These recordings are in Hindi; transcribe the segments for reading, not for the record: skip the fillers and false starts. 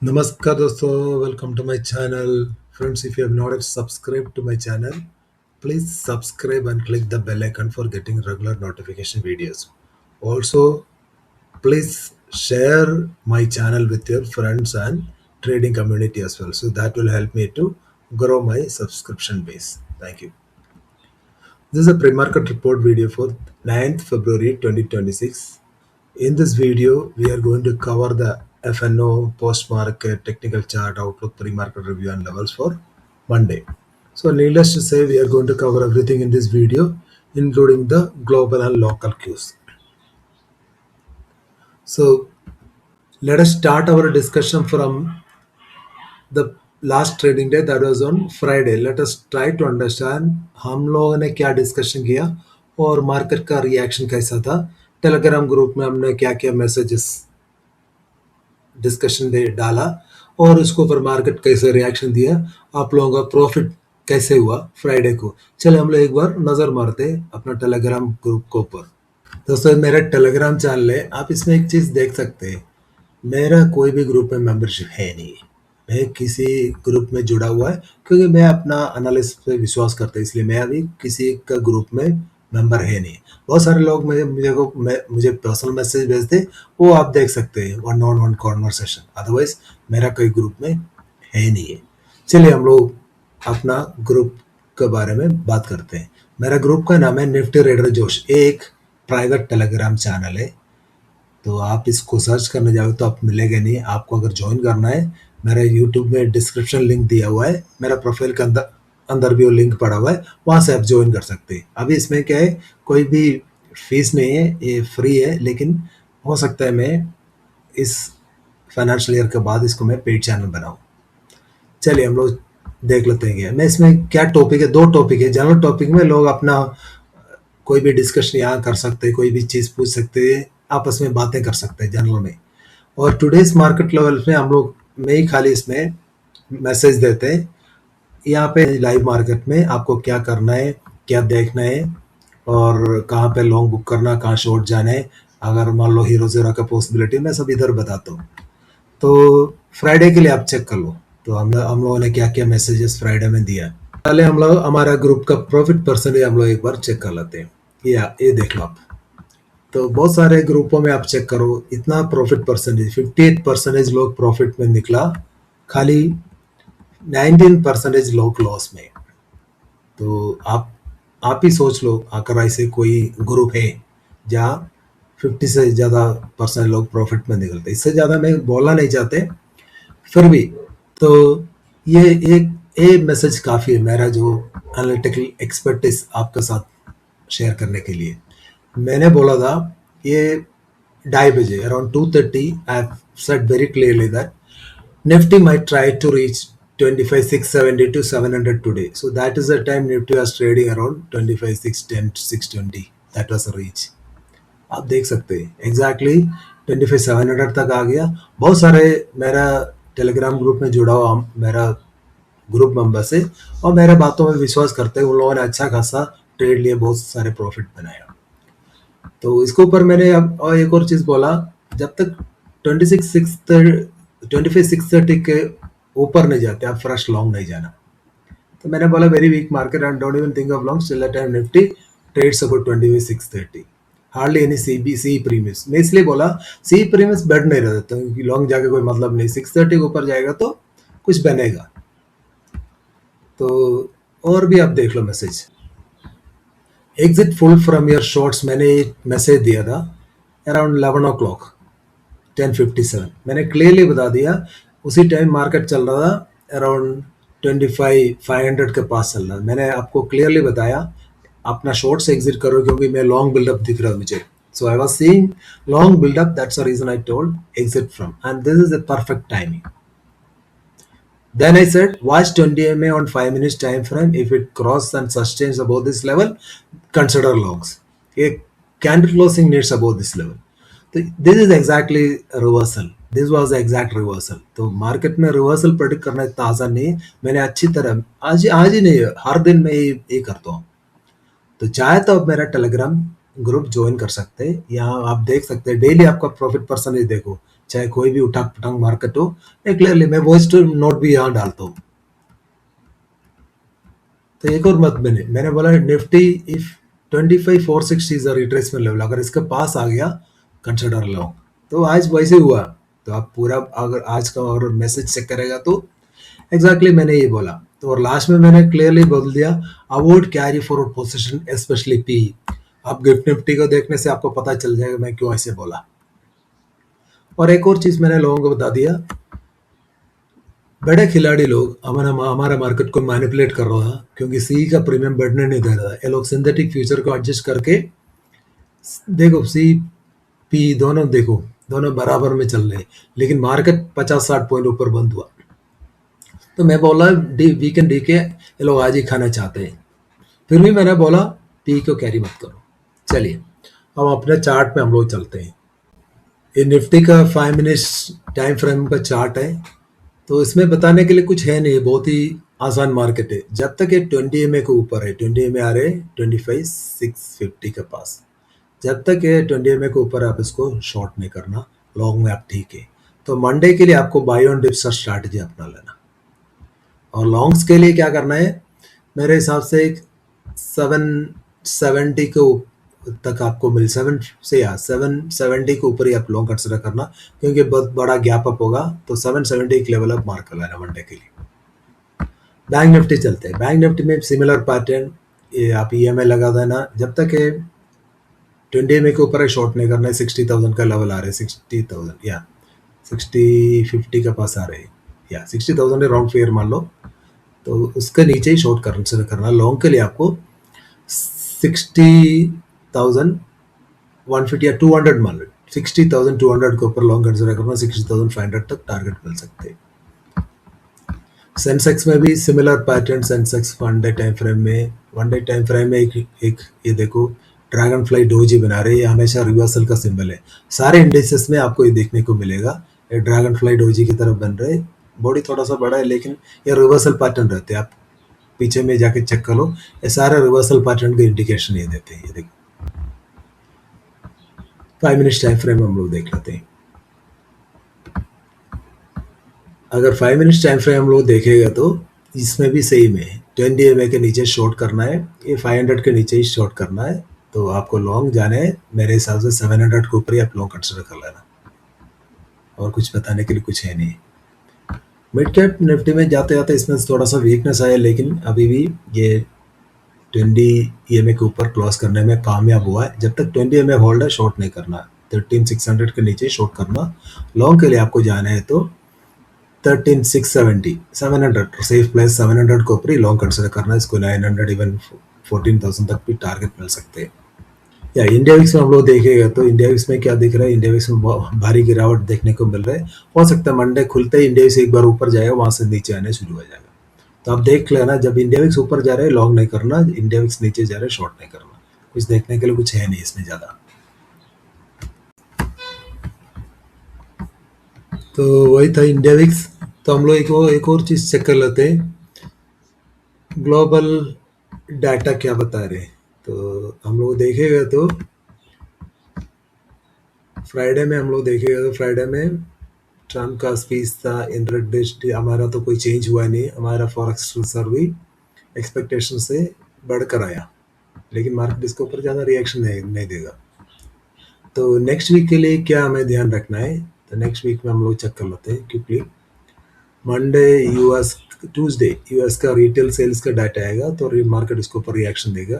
Namaskar dosto, welcome to my channel. Friends, if you have not yet subscribed to my channel, please subscribe and click the bell icon for getting regular notification videos. Also, please share my channel with your friends and trading community as well. So that will help me to grow my subscription base. Thank you. This is a pre-market report video for 9th February 2026. In this video, we are going to cover the FNO, post-market, technical chart, outlook, pre-market review and levels for Monday. So needless to say, we are going to cover everything in this video, including the global and local cues. So let us start our discussion from the last trading day, that was on Friday. Let us try to understand हम लोगों ने क्या डिस्कशन किया और मार्केट का रिएक्शन कैसा था. टेलीग्राम ग्रुप में हमने क्या क्या मैसेजेस डिस्कशन दे डाला और उसके ऊपर मार्केट कैसे रिएक्शन दिया, आप लोगों का प्रॉफिट कैसे हुआ फ्राइडे को. चले हम लोग एक बार नज़र मारते हैं अपना टेलीग्राम ग्रुप के ऊपर. दोस्तों मेरा टेलीग्राम चैनल है, आप इसमें एक चीज़ देख सकते हैं, मेरा कोई भी ग्रुप में मेंबरशिप है नहीं. मैं किसी ग्रुप में जुड़ा हुआ है क्योंकि मैं अपना एनालिसिस पे विश्वास करता हूँ, इसलिए मैं अभी किसी का ग्रुप में मेंबर है नहीं. बहुत सारे लोग मुझे पर्सनल मैसेज भेजते, वो आप देख सकते हैं, one on one conversation. Otherwise मेरा कोई ग्रुप में है नहीं है. चलिए हम लोग अपना ग्रुप के बारे में बात करते हैं. मेरा ग्रुप का नाम है निफ्टी रेडर जोश. एक प्राइवेट टेलीग्राम चैनल है, तो आप इसको सर्च करने जाओगे तो आप मिलेगा नहीं. आपको अगर ज्वाइन करना है, मेरा यूट्यूब में डिस्क्रिप्शन लिंक दिया हुआ है, मेरा प्रोफाइल के अंदर अंदर भी वो लिंक पड़ा हुआ है, वहाँ से आप ज्वाइन कर सकते हैं. अभी इसमें क्या है, कोई भी फीस नहीं है, ये फ्री है, लेकिन हो सकता है मैं इस फाइनेंशियल ईयर के बाद इसको मैं पेड चैनल बनाऊँ. चलिए हम लोग देख लेते हैं. मैं इसमें क्या टॉपिक है, दो टॉपिक है. जनरल टॉपिक में लोग अपना कोई भी डिस्कशन यहाँ कर सकते हैं, कोई भी चीज़ पूछ सकते हैं, आपस में बातें कर सकते हैं जनरल में. और टुडेज मार्केट लेवल में हम लोग में ही खाली इसमें मैसेज देते हैं. यहाँ पे लाइव मार्केट में आपको क्या करना है, क्या देखना है और कहाँ पे लॉन्ग बुक करना, कहाँ शॉर्ट जाना है. अगर मान लो हीरो जीरो का पॉसिबिलिटी मैं सब इधर बताता हूँ. तो फ्राइडे के लिए आप चेक कर लो. तो हम लोगों ने क्या क्या मैसेजेस फ्राइडे में दिया. पहले हम लोग हमारा ग्रुप का प्रॉफिट परसेंटेज हम लोग एक बार चेक कर लेते हैं. ये देख लो आप. तो बहुत सारे ग्रुपों में आप चेक करो, इतना प्रॉफिट परसेंटेज 58% लोग प्रॉफिट में निकला, खाली 19% लोग लॉस में. तो आप ही सोच लो, अगर ऐसे कोई ग्रुप है जहाँ 50 से ज़्यादा परसेंट लोग प्रॉफिट में निकलते. इससे ज़्यादा मैं बोलना नहीं चाहते, फिर भी तो ये एक मैसेज काफ़ी है मेरा जो एनालिटिकल एक्सपर्टीज आपके साथ शेयर करने के लिए. मैंने बोला था ये 2:30 बजे around 2:30 I have said very clearly that Nifty might try to reach 25,670 to 700 today. So that is the time Nifty was trading around 25,610 620. That was a reach. आप देख सकते हैं एग्जैक्टली 25,700 तक आ गया. बहुत सारे मेरा टेलीग्राम ग्रुप में जुड़ा हुआ मेरा ग्रुप मेंबर से और मेरे बातों में विश्वास करते हैं, उन लोगों ने अच्छा खासा ट्रेड लिए, बहुत सारे प्रॉफिट बनाया. तो इसके ऊपर मैंने अब और एक और चीज़ बोला, जब तक 25,630 के ऊपर नहीं जाते आप फ्रेश लॉन्ग नहीं जाना. तो मैंने बोला very weak market and don't even think of long, still that time Nifty trades about 25,630, hardly any C premiums. मैं इसलिए बोला सी प्रीमियस बेट नहीं रहता क्योंकि लॉन्ग जाके कोई मतलब नहीं, 630 के ऊपर जाएगा तो कुछ बनेगा. तो और भी आप देख लो message. Exit full from your shorts, मैंने एक मैसेज दिया था अराउंड 11 o'clock 10:57. मैंने क्लियरली बता दिया, उसी टाइम मार्केट चल रहा था अराउंड 25,500 के पास चल रहा. मैंने आपको क्लियरली बताया अपना शॉर्ट से एग्जिट करो क्योंकि मैं लॉन्ग बिल्डअप दिख रहा है मुझे. So I was seeing long buildup, that's the reason I told exit from, and this is the perfect timing. Then I said watch 20 MA on 5 minutes time frame. If it crosses and sustains above this level, consider longs. A candle closing needs above this level. So this is exactly a reversal. This was the exact reversal. तो मार्केट में रिवर्सल प्रेडिक्ट करना इतना आसान नहीं है. मैंने अच्छी तरह आज ही नहीं, हर दिन मैं ये करता हूँ. तो चाहे तो आप मेरा टेलीग्राम ग्रुप ज्वाइन कर सकते हैं. यहाँ आप देख सकते हैं डेली आपका प्रॉफिट परसेंटेज देखो चाहे कोई भी उठा पटांग मार्केट हो, मैं क्लियरली मैं वॉइस टू नोट भी यहाँ डालता हूँ। तो एक और मत मैंने बोला Nifty if 25,460 is a retracement level, अगर इसके पास आ गया कंसिडर लो। तो आज वैसे हुआ। तो आप पूरा अगर आज का अगर मैसेज चेक करेगा तो एग्जैक्टली मैंने ये बोला। तो और लास्ट में मैंने क्लियरली बोल दिया avoid carry forward position specially P. आप गिफ्ट निफ्टी को देखने से आपको पता चल जाएगा मैं क्यों ऐसे बोला। और एक और चीज मैंने लोगों को बता दिया, बड़े खिलाड़ी लोग हमारा मार्केट को मैनिपुलेट कर रहा था क्योंकि सी का प्रीमियम बढ़ने नहीं दे रहा था। ये लोग सिंथेटिक फ्यूचर को एडजस्ट करके देखो सी पी दोनों देखो दोनों बराबर में चल रहे हैं, लेकिन मार्केट 50-60 पॉइंट ऊपर बंद हुआ। तो मैं बोला वीकेंड डी के ये लोग आज ही खाना चाहते हैं, फिर भी मैंने बोला पी को कैरी मत करो। चलिए अब अपने चार्ट पे हम लोग चलते हैं। ये निफ्टी का 5 मिनट्स टाइम फ्रेम का चार्ट है। तो इसमें बताने के लिए कुछ है नहीं, बहुत ही आसान मार्केट है। जब तक ये 20 एमए के ऊपर है, 20 एमए आ रहे 25,650 के पास, जब तक ये 20 एमए के ऊपर आप इसको शॉर्ट नहीं करना, लॉन्ग में आप ठीक है। तो मंडे के लिए आपको बाय ऑन डिप्स का स्ट्रैटेजी अपना लेना। और लॉन्ग्स के लिए क्या करना है, मेरे हिसाब से 770 को तक आपको मिल 770 के ऊपर ही आप लॉन्ग कंसिडर करना, क्योंकि बहुत बड़ा गैप अप होगा। तो 770 एक लेवल अप मार्क कर लेना मंडे के लिए। बैंक निफ्टी चलते हैं। बैंक निफ्टी में सिमिलर पैटर्न, ये आप ईएमआई लगा देना। जब तक ये 20 एमए के ऊपर है शॉर्ट नहीं करना है। 60,000 का लेवल आ रहा है, 60,000 या 6050 के पास आ रहे हैं, या 60,000 राउंड फिगर मान लो। तो उसके नीचे ही शॉर्ट कंसिडर करना। लॉन्ग के लिए आपको 60,150 या 200 मान लो, 60,200 के ऊपर लॉन्ग कंसिडर करना। 60,500 तक टारगेट मिल सकते हैं। सेंसेक्स में भी similar pattern. Sensex one day time frame में एक ये देखो ड्रैगन फ्लाई डोजी बना रहे हैं। ये हमेशा रिवर्सल का सिंबल है। सारे इंडिसेस में आपको ये देखने को मिलेगा, ये ड्रैगन फ्लाई डोजी की तरफ बन रहे। बॉडी थोड़ा सा बड़ा है लेकिन ये रिवर्सल पैटर्न रहते हैं। आप पीछे में जाके चेक कर लो, ये सारे रिवर्सल पैटर्न के इंडिकेशन ये देते हैं। ये देखो 5 मिनट्स टाइम फ्रेम हम लोग देख लेते हैं। अगर 5 मिनट्स टाइम फ्रेम हम लोग देखेगा तो इसमें भी सेम है। 20 एमए के नीचे शॉर्ट करना है, ये 500 के नीचे ही शॉर्ट करना है। तो आपको लॉन्ग जाना है, मेरे हिसाब से 700 के ऊपर ही आप लॉन्ग कंसिडर कर लेना। और कुछ बताने के लिए कुछ है नहीं। मिड कैप निफ्टी में जाते जाते इसमें थोड़ा सा वीकनेस आया, लेकिन अभी भी ये 20 ईएमए के ऊपर क्लोज करने में कामयाब हुआ है। जब तक 20 ईएमए होल्ड है शॉर्ट नहीं करना। 13,600 के नीचे शॉर्ट करना। लॉन्ग के लिए आपको जाना है तो 13,670 700 सेफ प्लेस 700 के ऊपर ही लॉन्ग कंसिडर करना है। इसको 900 इवन 14,000 तक भी टारगेट मिल सकते हैं। या इंडिया विक्स में हम लोग देखेगा तो इंडिया विक्स में क्या दिख रहा है, इंडिया विक्स में भारी गिरावट देखने को मिल रहा है। हो सकता है मंडे खुलते ही इंडिया विक्स एक बार ऊपर जाएगा, वहां से नीचे आने शुरू हो जाएगा। तो आप देख लेना, जब इंडिया विक्स ऊपर जा रहे हैं लॉन्ग नहीं करना, इंडिया विक्स नीचे जा रहे हैं शॉर्ट नहीं करना। कुछ देखने के लिए कुछ है नहीं इसमें ज्यादा। तो वही था इंडिया विक्स। तो हम लोग एक और चीज चेक कर लेते हैं, ग्लोबल डाटा क्या बता रहे हैं। तो हम लोग देखेगा तो फ्राइडे में ट्रम्प का स्पीच था। इंटरेस्ट हमारा तो कोई चेंज हुआ नहीं, हमारा फॉरेक्स रिजर्व भी एक्सपेक्टेशन से बढ़कर आया, लेकिन मार्केट इसके ऊपर ज़्यादा रिएक्शन नहीं देगा। तो नेक्स्ट वीक के लिए क्या हमें ध्यान रखना है, तो नेक्स्ट वीक में हम लोग चेक कर लेते हैं। क्योंकि मंडे ट्यूसडे यूएस का रिटेल सेल्स का डाटा आएगा, तो मार्केट इसके ऊपर रिएक्शन देगा।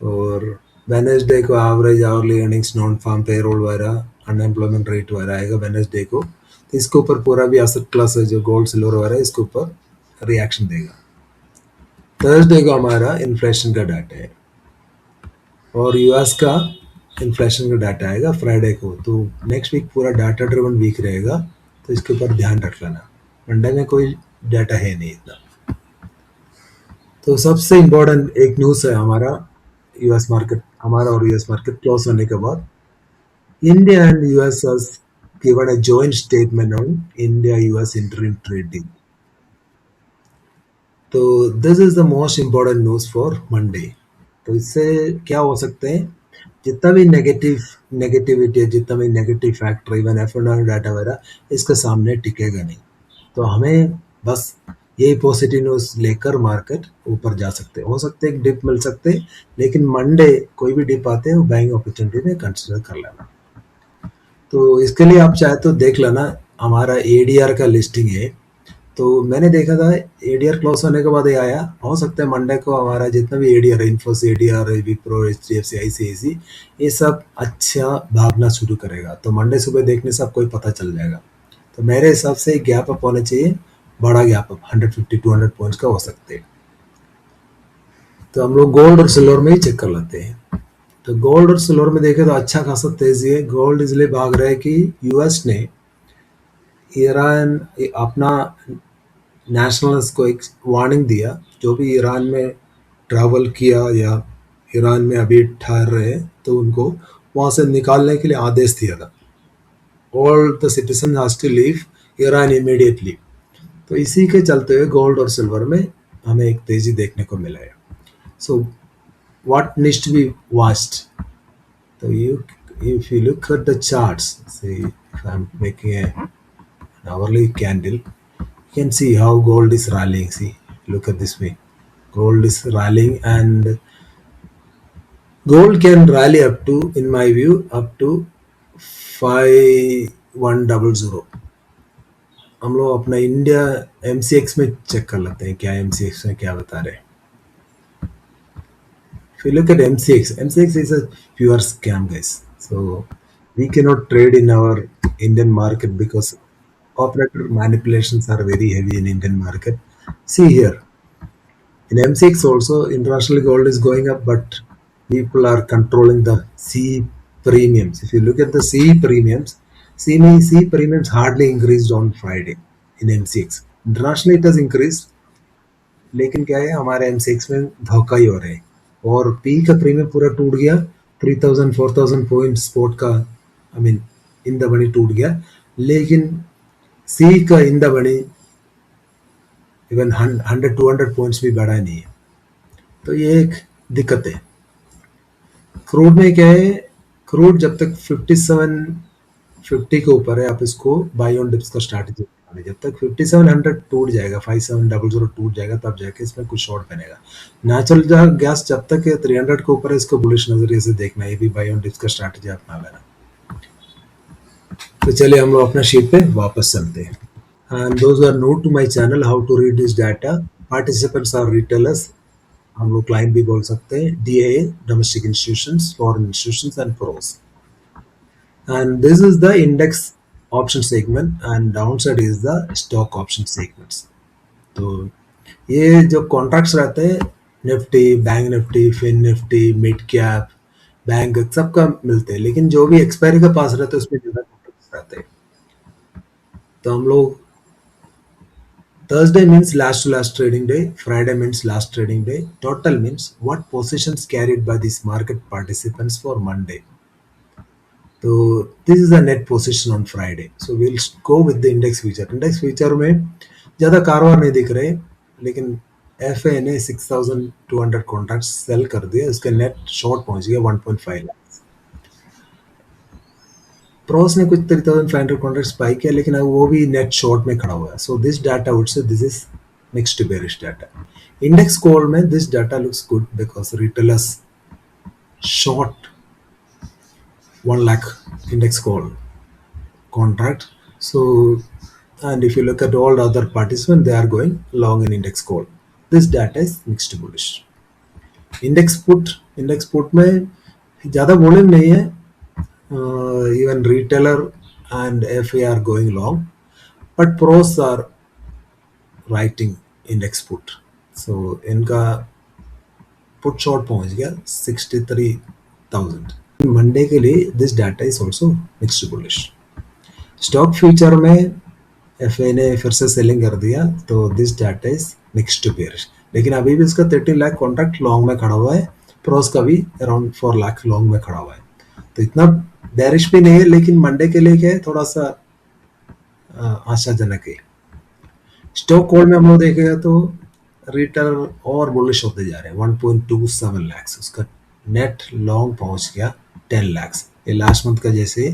और वेडनेसडे को average hourly earnings, non farm payroll वगैरह, अनएम्प्लॉयमेंट रेट वगैरह आएगा वेडनेसडे को। तो इसके ऊपर पूरा भी एसेट क्लास है जो गोल्ड सिल्वर वगैरह, इसके ऊपर रिएक्शन देगा। थर्सडे को हमारा इन्फ्लेशन का डाटा है और यूएस का इन्फ्लेशन का डाटा आएगा फ्राइडे को। तो नेक्स्ट वीक पूरा डाटा ड्रिवन वीक रहेगा, तो इसके ऊपर ध्यान रख लेना। मंडे में कोई डाटा है नहीं इतना। तो सबसे इम्पोर्टेंट एक न्यूज़ है हमारा यूएस मार्केट, हमारा और यूएस मार्केट क्लोज होने के बाद India and US has given a joint statement on India US interim trade deal. तो this is the most important news for Monday. तो इससे क्या हो सकते हैं, जितना भी नेगेटिविटी है, जितना भी negative factor, even F&O data वगैरह इसके सामने टिकेगा नहीं। तो हमें बस यही पॉजिटिव न्यूज़ लेकर मार्केट ऊपर जा सकते हैं। हो सकते एक डिप मिल सकते, लेकिन मंडे कोई भी डिप आते हैं वो बाइंग अपॉर्चुनिटी में कंसिडर कर लेना। तो इसके लिए आप चाहे तो देख लेना, हमारा एडीआर का लिस्टिंग है। तो मैंने देखा था एडीआर क्लोज होने के बाद ये आया, हो सकता है मंडे को हमारा जितना भी एडीआर, इन्फोसिस एडीआर, विप्रो, एचडीएफसी, आईसीआईसी, ये सब अच्छा भागना शुरू करेगा। तो मंडे सुबह देखने से आपको पता चल जाएगा। तो मेरे हिसाब से गैप अप होना चाहिए, बड़ा गैप अप 150-200 पॉइंट्स का हो सकते हैं। तो हम लोग गोल्ड और सिल्वर में ही चेक कर लेते हैं। तो गोल्ड और सिल्वर में देखें तो अच्छा खासा तेजी है। गोल्ड इसलिए भाग रहा है कि यूएस ने ईरान अपना नेशनल्स को एक वार्निंग दिया, जो भी ईरान में ट्रैवल किया या ईरान में अभी ठहर रहे हैं तो उनको वहाँ से निकालने के लिए आदेश दिया था। All the citizen has to leave Iran immediately. तो इसी के चलते हुए गोल्ड और सिल्वर में हमें एक तेजी देखने को मिला है। So what needs to be watched? So if you look at the charts, say if I'm making an hourly candle, you can see how gold is rallying. See, look at this way. Gold is rallying, and gold can rally up to, in my view, up to 5100. हम लोग अपना इंडिया MCX में चेक कर लेते हैं, क्या MCX में क्या बता रहे हैं। If you look at MCX is a pure scam, guys. So we cannot trade in our Indian market because operator manipulations are very heavy in Indian market. See here, in MCX also international gold is going up, but people are controlling the C premiums. If you look at the C premiums, C premiums hardly increased on Friday in MCX. Internationally it has increased, लेकिन क्या है हमारे M6 में धोखा ही हो रहा है। और पी का प्रीमियम पूरा टूट गया, 3000-4000 पॉइंट स्पोर्ट का, I mean in the money टूट गया, लेकिन सी का in the money even 100-200 points भी बढ़ा नहीं है। तो ये एक दिक्कत है। क्रूड में क्या है, क्रूड जब तक 5750 के ऊपर है आप इसको बाई ऑन डिप्स का स्ट्रैटेजी, जब तक 5700 टूट जाएगा, 5700 टूट जाएगा, तब जाके इसमें कुछ शॉर्ट बनेगा। नेचुरल गैस जब तक 300 के ऊपर है इसको बुलिश नजरिए से देखना, ये भी बाई ऑन डिप्स का स्ट्रैटेजी अपना लेना। तो चलिए हम लोग अपना शीट पे वापस चलते हैं। And those are new to my channel, how to read this data, participants are retailers, हम लोग क्लाइंट भी बोल सकते हैं, DIA domestic institutions, foreign institutions and pros. And this is the index option segment and downside is the stock option segments. तो ये जो कॉन्ट्रैक्ट्स रहते हैं Nifty, bank Nifty, fin Nifty, mid cap, bank सबका मिलते हैं, लेकिन जो भी एक्सपायरी का पास रहता है उसमें ज़्यादा कॉन्ट्रैक्ट्स रहते हैं। तो हम लोग Thursday means last to last trading day, Friday means last trading day, total means what positions carried by these market participants for Monday. तो this is the net position on Friday. So will go with the index future. Index future में ज़्यादा कारोबार नहीं दिख रहे, लेकिन FA ने 6200 कॉन्ट्रैक्ट सेल कर दिया, उसका नेट शॉर्ट पहुंच गया 1.5 लाख। प्रोस ने कुछ 3500 कॉन्ट्रैक्ट बाई किया, लेकिन अब वो भी नेट शॉर्ट में खड़ा हुआ है। So this data would say this is mixed to bearish data. Index call में this data looks good because retailers short 1 lakh index call contract. So, and if you look at all the other participants, they are going long in index call. This data is mixed bullish. Index put में ज़्यादा वॉल्यूम नहीं है, even retailer and FA are going long, but pros are writing index put. So इनका पुट शॉर्ट पहुंच गया 63,000। मंडे के लिए this data is also mixed bullish. Stock future में FA ने फिर से सेलिंग कर दिया, तो this data is mixed bearish, लेकिन अभी भी इसका 30 लाख कॉन्ट्रैक्ट लॉन्ग में खड़ा हुआ है, प्रोस का भी अराउंड 4 लाख लॉन्ग में खड़ा हुआ है। तो इतना बेयरिश भी नहीं है, लेकिन मंडे के लिए क्या है थोड़ा सा आशाजनक है। स्टॉक कॉल में हम लोग देखेगा तो रिटेलर और बुलिश होते जा रहे हैं, 1.27 लाख उसका नेट लॉन्ग पहुंच गया 10 lakhs। ये लास्ट मंथ का जैसे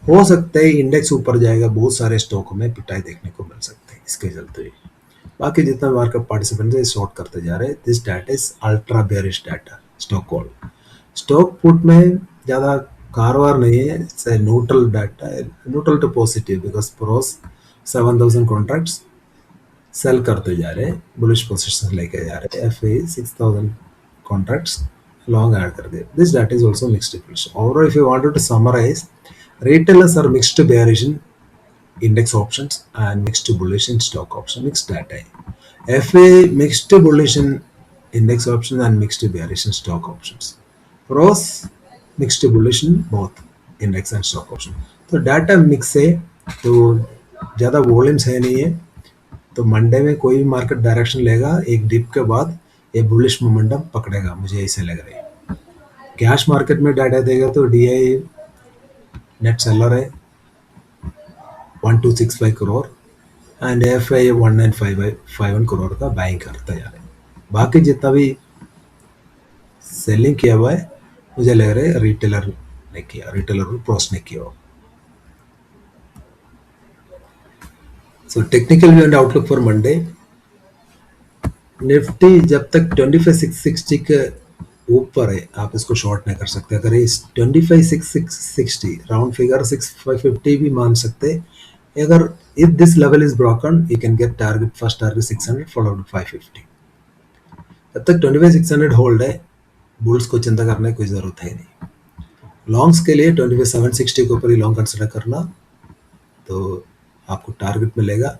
हो सकता है इंडेक्स ऊपर जाएगा, बहुत सारे स्टॉकों में पिटाई देखने को मिल सकते हैं इसके चलते। बाकी जितना मार्केट पार्टिसिपेंट है शॉर्ट करते जा रहे हैं। This data is ultra bearish data. Stock call stock put में ज़्यादा कारोबार नहीं है, it's neutral data, neutral to positive because pros 7,000 contracts sell करते जा रहे हैं, बुलिश पोजीशन लेके जा रहे हैं। F A 6,000 contracts long add कर दिए। This data is also mixed bullish. Overall if you wanted to summarise, retailers are mixed bearish in index options and mixed bullish in stock option, mixed data है। FA mixed bullish in index option and mixed bearish in stock options। Pros mixed bullish in both index and stock option। तो डाटा मिक्स है, तो ज़्यादा वॉल्यूम्स है नहीं है, तो मंडे में कोई भी मार्केट डायरेक्शन लेगा एक डिप के बाद ये बुलिश मोमेंटम पकड़ेगा, मुझे ऐसे लग रहा है। कैश मार्केट में डाटा देगा तो DI नेट सेलर है 1265 करोड़ एंड FI 1951 करोड़ का बाइंग करता जा रहे हैं। बाकी जितना भी सेलिंग किया हुआ है मुझे लग रहा है रिटेलर ने किया, रिटेलर और प्रोस ने किया। So technical view and outlook for Monday. Nifty जब तक 25,660 के ऊपर है आप इसको शॉर्ट नहीं कर सकते। अगर इस 25,660 राउंड फिगर 6,550 भी मान सकते। अगर if this level is broken you can get target, first target 600 followed by 550। जब तक 25,600 होल्ड है बुल्स को चिंता करने की कोई जरूरत है नहीं। लॉन्ग्स के लिए 25,760 के ऊपर ही लॉन्ग कंसिडर करना, तो आपको टारगेट मिलेगा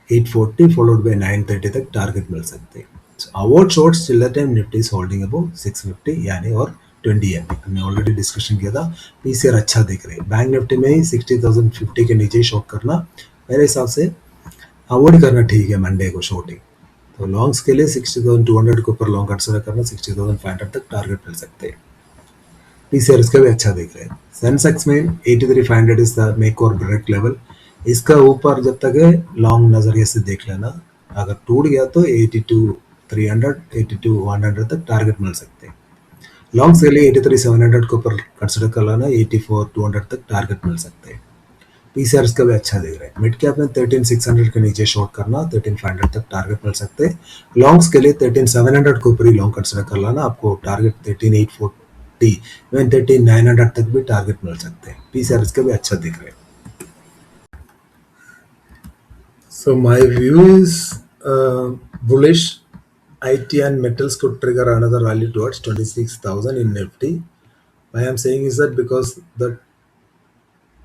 840 फॉलोड बाय 930 तक टारगेट मिल सकते हैं। Avoid shorts till the time Nifty is holding above 650 यानी और 20 MA। हमने ऑलरेडी डिस्कशन किया था, पीसीआर अच्छा दिख रहे हैं। बैंक निफ्टी में ही 60,050 के नीचे ही शॉर्ट करना मेरे हिसाब से अवॉइड करना ठीक है मंडे को शॉर्टिंग। तो लॉन्ग्स के लिए 60,200 के ऊपर लॉन्ग कंसिडर करना, 60,500 तक टारगेट मिल सकते हैं। पीसीआर इसका भी अच्छा दिख रहा है। सेंसेक्स में 83,500 इज द मेक और ब्रेक लेवल। इसका ऊपर जब तक है लॉन्ग नजरिए से देख लेना, अगर टूट गया तो 82,300 82,100 तक टारगेट मिल सकते हैं। लॉन्ग्स के लिए 83,700 के ऊपर कंसिडर कर लेना, 84,200 तक टारगेट मिल सकते हैं। पीसीआर इसका भी अच्छा दिख रहा है। मिड कैप में 13,600 के नीचे शॉर्ट करना, 13,500 तक टारगेट मिल सकते हैं। लॉन्ग्स के लिए 13,700 के ऊपर ही लॉन्ग कंसिडर कर लेना, आपको टारगेट 13,840 इवन 13,900 तक भी टारगेट मिल सकते हैं। पीसीआर इसका भी अच्छा दिख रहा है। So my view is bullish. IT and metals could trigger another rally towards 26,000 in Nifty. Why I'm saying is that because the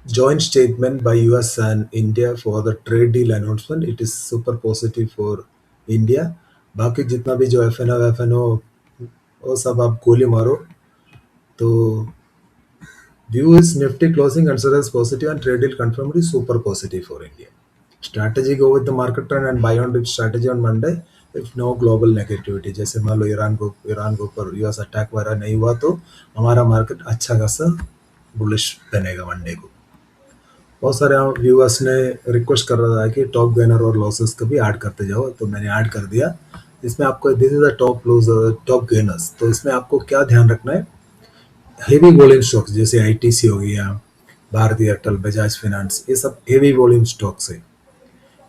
joint statement by US and India for the trade deal announcement, it is super positive for India. बाकी जितना भी जो FNO वो सब आप गोली मारो, तो view is Nifty closing considered as positive and trade deal confirmed is super positive for India. Strategy go with the market trend and buy on dip strategy on Monday if no global negativity। जैसे मान लो ईरान को ऊपर यूएस अटैक वगैरह नहीं हुआ तो हमारा मार्केट अच्छा खासा बुलिश बनेगा मंडे को। बहुत सारे व्यूअर्स ने रिक्वेस्ट कर रहा था कि टॉप गेनर और लॉसेस को भी ऐड करते जाओ, तो मैंने ऐड कर दिया। इसमें आपको this is the top loser top gainers. तो इसमें आपको क्या ध्यान रखना है, हेवी वॉल्यूम स्टॉक्स जैसे आईटीसी हो गया, भारतीय एयरटेल, बजाज फाइनेंस, ये सब हेवी वॉल्यूम स्टॉक्स है।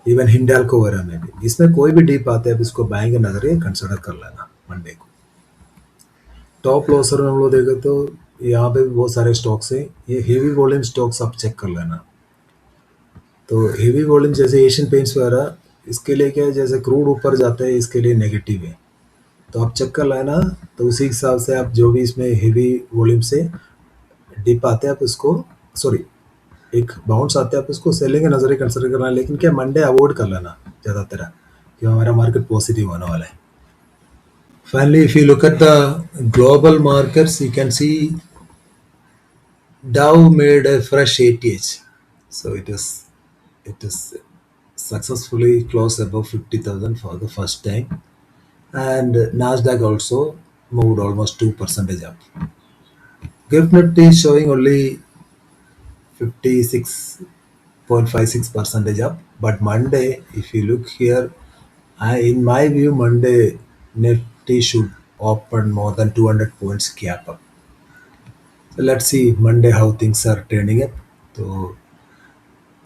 इवन हिंडाल्को वगैरह में भी, इसमें कोई भी डीप आते हैं इसको बाइंग नजरिए कंसिडर कर लेना मंडे को। टॉप लॉसर में हम लोग देखें तो यहाँ पे भी बहुत सारे स्टॉक्स हैं, ये हेवी वॉल्यूम स्टॉक्स आप चेक कर लेना। तो हेवी वॉल्यूम जैसे एशियन पेंट्स वगैरह, इसके लिए क्या है, जैसे क्रूड ऊपर जाता है इसके लिए नेगेटिव है, तो आप चेक कर लेना। तो उसी हिसाब से आप जो भी इसमें हेवी वॉल्यूम से डिप आते हैं आप उसको, सॉरी एक बाउंस आते हैं आप उसको सेलिंग के नजरिए कंसिडर करना। लेकिन क्या मंडे अवॉइड कर लेना ज़्यादातर, कि हमारा मार्केट पॉजिटिव होने वाला है। Finally if you look at the global markets you can see Dow made a fresh ATH, so it is successfully closed above 50,000 for the first time, and Nasdaq also moved almost 2% up. Gift Nifty is showing only 56.56% up, but Monday, if you look here, in my view, Monday Nifty should open more than 200 points gap up. So let's see Monday how things are turning up. So,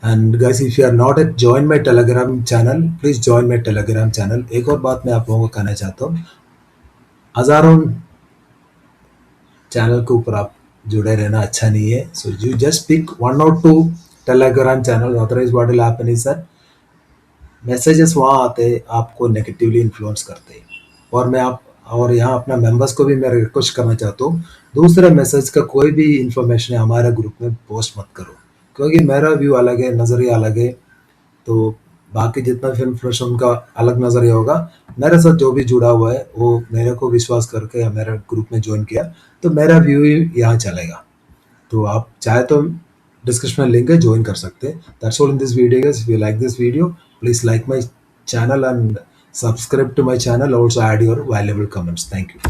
and guys, if you are not at join my Telegram channel, please join my Telegram channel. एक और बात मैं आप लोगों को कहना चाहता हूँ, हजारों चैनल के ऊपर आप जुड़े रहना अच्छा नहीं है. So you just pick 1 or 2 Telegram channel. Otherwise what will happen is that messages वहाँ आते हैं आपको नेगेटिवली इन्फ्लुएंस करते हैं. और मैं आप और यहाँ अपना मेंबर्स को भी मैं रिक्वेस्ट करना चाहता हूँ, दूसरे मैसेज का कोई भी इंफॉर्मेशन है हमारे ग्रुप में पोस्ट मत करो, क्योंकि मेरा व्यू अलग है, नज़रिया अलग है. तो बाकी जितना भी इन्फॉर्मेशन उनका अलग नज़रिया होगा. मेरे साथ जो भी जुड़ा हुआ है वो मेरे को विश्वास करके मेरा ग्रुप में ज्वाइन किया, तो मेरा व्यू ही यहाँ चलेगा. तो आप चाहे तो डिस्क्रिप्शन में लिंक है, ज्वाइन कर सकते हैं. That's all in this video guys. If you like this video, please like my channel and subscribe to my channel. Also add your valuable comments. Thank you.